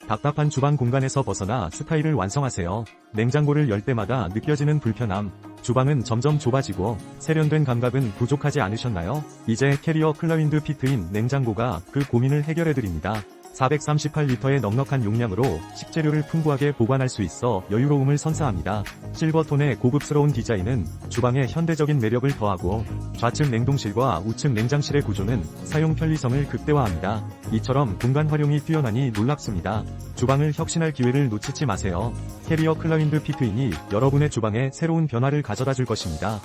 답답한 주방 공간에서 벗어나 스타일을 완성하세요. 냉장고를 열 때마다 느껴지는 불편함. 주방은 점점 좁아지고 세련된 감각은 부족하지 않으셨나요? 이제 캐리어 클라윈드 피트인 냉장고가 그 고민을 해결해드립니다. 438리터의 넉넉한 용량으로 식재료를 풍부하게 보관할 수 있어 여유로움을 선사합니다. 실버톤의 고급스러운 디자인은 주방에 현대적인 매력을 더하고, 좌측 냉동실과 우측 냉장실의 구조는 사용 편리성을 극대화합니다. 이처럼 공간 활용이 뛰어나니 놀랍습니다. 주방을 혁신할 기회를 놓치지 마세요. 캐리어 클라윈드 피트인이 여러분의 주방에 새로운 변화를 가져다 줄 것입니다.